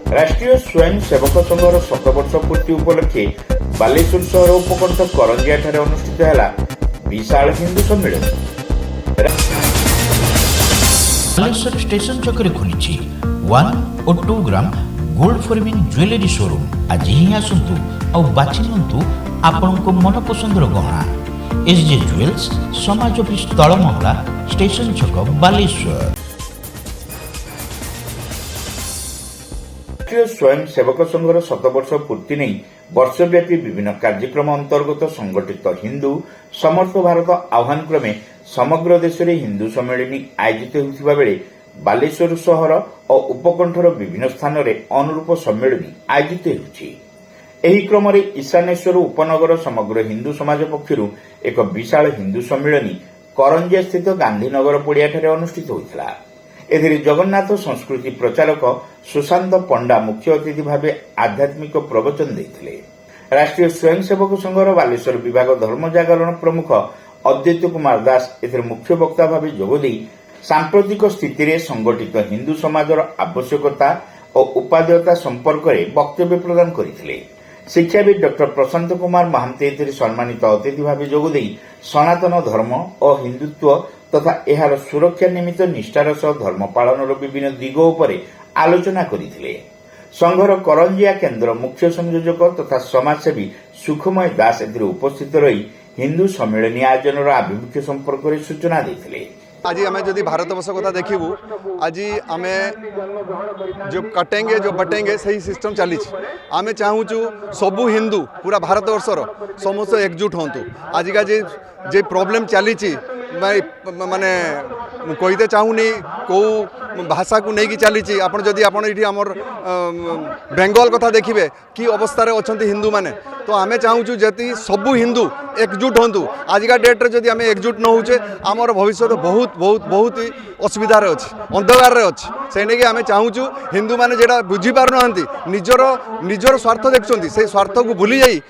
राष्ट्रीय स्वयं सेवक संघर 7 वर्ष पूर्ति उपलक्षे बालेश्वर सहर उपकंठ करंजिया ठारे अनुष्ठित है विशाल हिंदू सम्मेलन। बालेश्वर स्टेशन चक्कर खुली 1 और 2 gram gold forming jewellery showroom. आज ही आसतु और बाछि नियंतु आपनको मन पसंद गहना। एसजे ज्वेल्स समाज ऑफिस तलमंगला स्टेशन छक बालेश्वर। राष्ट्रीय स्वयं सेवक संघर 7 वर्ष पूर्ति नहीं वर्षव्यापी विभिन्न कार्यक्रम अंतर्गत संगठित हिंदू समर्थ भारत आह्वान क्रमे समग्र देश में हिंदू सम्मेलन आयोजित होता बेले बालेश्वर सहर और उपकंठर विभिन्न स्थान में अनुरूप सम्मेलन आयोजित होती क्रम ईशानेश्वर उपनगर समग्र हिंदू समाज पक्षर एक विशाल हिंदू सम्मेलन करंजिया स्थित गांधीनगर पड़िया अनुष्ठित होता। एथिरे जगन्नाथ संस्कृति प्रचारक सुशांत पंडा मुख्य अतिथि भाव आध्यात्मिक प्रवचन देते। राष्ट्रीय स्वयंसेवक संघर बालेश्वर विभाग धर्म जागरण प्रमुख अद्वैत कुमार दास एथिरे मुख्य वक्ता भाव जोगदे सांप्रतिक स्थिति में संगठित हिंदू समाजर आवश्यकता और उपादेयता संपर्क में वक्तव्य प्रदान करते। शिक्षाविद डॉक्टर प्रशांत कुमार महांती एथिरे सम्मानित अतिथि भाव जोगदे सनातन धर्म और हिंदुत्व तथा एहार सुरक्षा निमित्त निष्ठार सह धर्म पालन विभिन्न दिग उपरे आलोचना करथिले। संघर करंजिया केन्द्र मुख्य संयोजक तथा समाजसेवी सुखमय दास एथिरे उपस्थित रही हिंदू सम्मेलन आयोजन आभिमुख्य संपर्क में सूचना देथिले। आज आम जदि भारत वर्ष कथा देखू आज आम जो कटेंगे जो बटेंगे सही सिस्टम चली आम चाहूँ सबू हिंदू पूरा भारत वर्षर समस्त एकजुट हूँ। आजिका जे प्रॉब्लम चली माने कहते चाहूनी कौ भाषा को लेकिन चली आप जदि आमर बेंगल कथा देखिए कि अवस्था अच्छा हिंदू माने तो आम चाहूँ जदि सबू हिंदू एकजुट हूँ। आजिका डेट्रे जदि आम एकजुट न होचे आमर भविष्य बहुत बहुत बहुत असुविधार अच्छी अंधकार अच्छी से नहीं आम चाहूँ हिंदू मैंने जेटा बुझीपार ना निजर निजर स्वार्थ देखुं से स्वार्थ को भूली जाई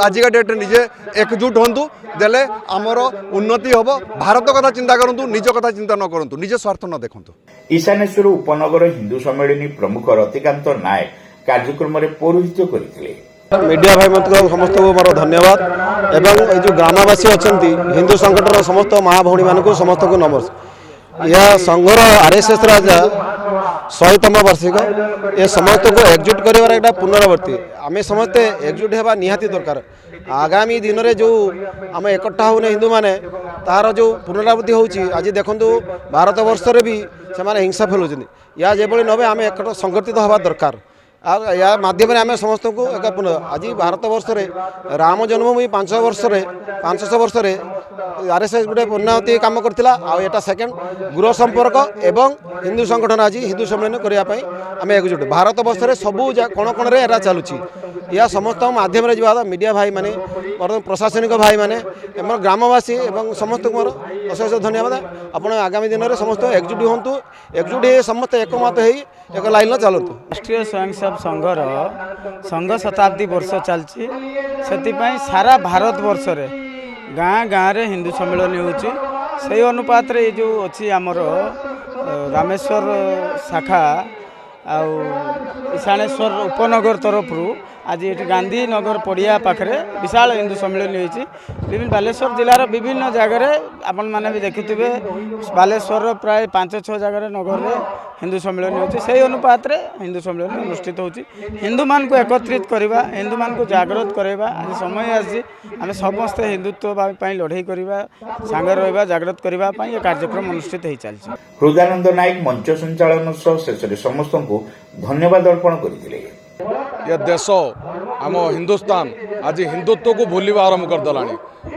आजिका डेट्रे निजे एकजुट हूँ देले आमर उन्नति हम। भारत कथा चिंता करूँ निज कथा चिंता न करूँ निज स्वार्थ न देखूँ। ईशानेश्वर उपनगर हिंदू सम्मेलन प्रमुख रतिकांत नायक कार्यक्रम में पौरोहित्य करथिले। मीडिया भाई मत समस्त को मोर धन्यवाद एवं जो ग्रामवासी अच्छा हिंदू संगठन समस्त माँ भौणी मान समस्त को नमस्कार। यह संघर आरएसएस राजा 100तम वार्षिक ये समस्त को एकजुट कर पुनरावृत्ति आम समस्ते एकजुट होगा निहाती दरकार। आगामी दिन में जो आम एकट्ठा होने हिंदू माने तार जो पुनरावृत्ति होची आज देखु भारत वर्ष भी से हिंसा फैलाउं या जेभली नबे आम एक संगठित हवा दरकार। या माध्यम आम समस्त को एक आज भारत वर्ष रे राम जन्मभूमि 500 वर्ष आरएसएस गोटे पूर्णावती काम करथिला आ सेकेंड गृह संपर्क एवं हिंदू संगठन आज हिंदू सम्मेलन करने आम एकजुट भारत वर्ष रे सबू कोण कोण रे चलुची या समस्त माध्यम जो मीडिया भाई माने प्रशासनिक भाई माने ग्रामवासी एवं समस्त मोर अशेष धन्यवाद। आपण आगामी दिन में समस्त एकजुट हूँ एकजुट समस्त एकमत हो एक लाइन चलतु। राष्ट्रीय स्वयंसेवक संघर संघ शताब्दी वर्ष चलती से सारा भारत वर्ष रे गाँ गाँव रे हिंदू सम्मेलन होची से अनुपात रे जो अच्छी आमर रामेश्वर शाखा आउ ईशानेश्वर उपनगर तरफ आज ये गांधीनगर पड़िया पाखे विशाल हिंदू सम्मेलन होती। विभिन्न बालेश्वर जिलार विभिन्न जगह आपण मैंने भी देखुवे बालेश्वर प्राय 5-6 जगह नगर में हिंदू सम्मेलन होती से अनुपात रे हिंदू सम्मेलन अनुष्ठित होती। हिंदू मान को एकत्रित करवा हिंदू मान को जागृत करवा आज समय आसी आम समस्ते हिंदुत्व लड़ाई करवा सांगे रहा जागृत करने ये कार्यक्रम अनुष्ठित हो चलती। हृदानंद नायक मंच संचालन शेष समस्त को धन्यवाद अर्पण करथिले। यह देश आम हिंदुस्तान आज हिंदुत्व को भूलवा आरंभ करदेला।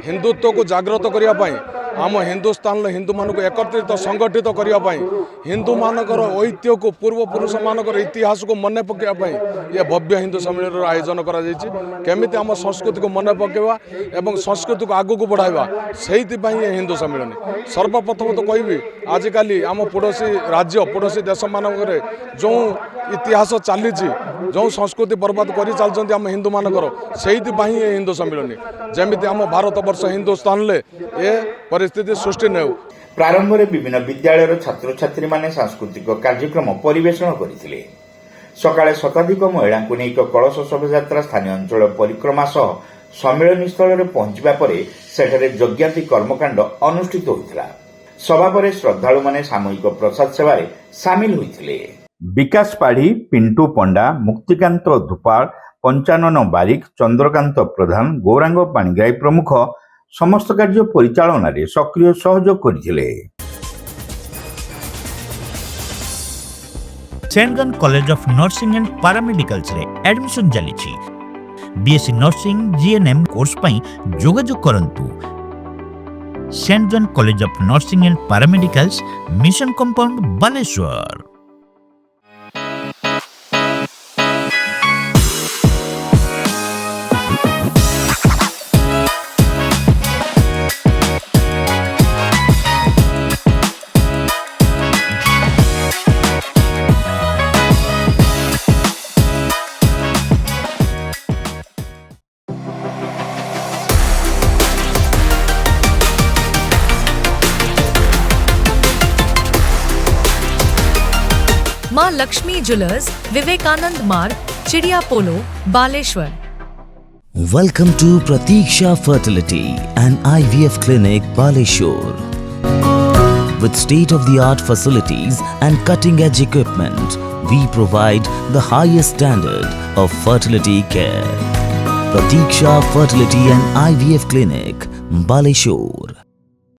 हिंदुत्व को जागृत करने आम हिंदुस्तान हिंदू मान एकत्रित संगठित करने हिंदू मानकर ऐतिह्य को पूर्वपुरुष मानकर इतिहास को मन पकड़ाई ये भव्य हिंदू सम्मेलन आयोजन करमिति आम संस्कृति को मन पकड़ा एवं संस्कृति को आगू को बढ़ावा से हिंदू सम्मेलन। सर्वप्रथम तो कहबी आजिकाली आम पड़ोशी राज्य पड़ोशी देश मानक जो इतिहास चली जो संस्कृति बर्बाद कर चलते आम हिंदू मानकर से हिंदू सम्मेलन जमी आम भारत वर्ष हिंदुस्तान ये परिस्थिति सृष्टि न। प्रारंभ में विभिन्न विद्यालय छात्र छात्री माने सांस्कृतिक कार्यक्रम परिवेषण करथिले। ସକାଳେ ଶତାଧିକ ମହିଳାଙ୍କୁ ନେଇ ଏକ କଳସ ଶୋଭାଯାତ୍ରା ସ୍ଥାନୀୟ ଅଞ୍ଚଳ ପରିକ୍ରମା ସହ ସମ୍ମିଳନୀ ସ୍ଥଳରେ ପହଞ୍ଚିବା ପରେ ସେଠାରେ ଯଜ୍ଞାତି କର୍ମକାଣ୍ଡ ଅନୁଷ୍ଠିତ ହୋଇଥିଲା। ସଭା ପରେ ଶ୍ରଦ୍ଧାଳୁମାନେ ସାମୂହିକ ପ୍ରସାଦ ସେବାରେ ସାମିଲ ହୋଇଥିଲେ। ବିକାଶ ପାଢ଼ୀ, ପିଣ୍ଟୁ ପଣ୍ଡା, ମୁକ୍ତିକାନ୍ତ ଧୁପାଳ, ପଞ୍ଚାନନ ବାରିକ, ଚନ୍ଦ୍ରକାନ୍ତ ପ୍ରଧାନ, ଗୌରାଙ୍ଗ ପାଣିଗ୍ରାହୀ ପ୍ରମୁଖ ସମସ୍ତ କାର୍ଯ୍ୟ ପରିଚାଳନାରେ ସକ୍ରିୟ ସହଯୋଗ କରିଥିଲେ। Saint College of Nursing and Paramedicals रे एडमिशन चली बीएससी नर्सिंग जीएनएम कोर्स पई जोगाजोग करंतु। Saint College of Nursing and Paramedicals, mission compound, Baleshwar. Maa Lakshmi jewellers, Vivekananda Marg, Chidiya Polo, Baleshwar. Welcome to Pratiksha Fertility and IVF Clinic, Baleshwar. With state-of-the-art facilities and cutting-edge equipment, we provide the highest standard of fertility care. Pratiksha Fertility and IVF Clinic, Baleshwar.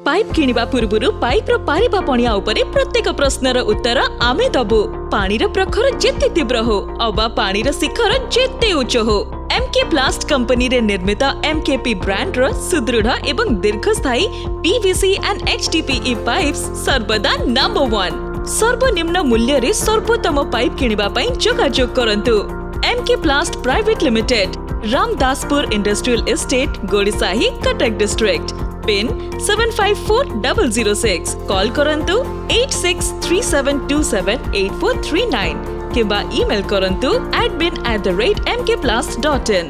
Pipe किनिबा पूर्वरु pipe रो पारिबा पणिया उपरे प्रत्येक प्रश्नर उत्तर आमे दबु। पानीर प्रखर जेते तीव्र हो अबा पानीर शिखर जेते उच्च हो, एमके प्लास्ट कंपनी रे निर्मित एमकेपी ब्रांड रो सुदृढ़ एवं दीर्घस्थायी पीवीसी एंड एचडीपीई पाइप्स सर्वदा नंबर 1। सर्वनिम्न मूल्य रे सर्वोत्तम पाइप किनिबा पई जोगाजोग करंतु। MK plast private limited, Ramdaspur industrial estate, Gorisahi, Cuttack district. Pin 754006। Call करंतु 8637278439 किंबा ईमेल करंतु admin@mkplast.in।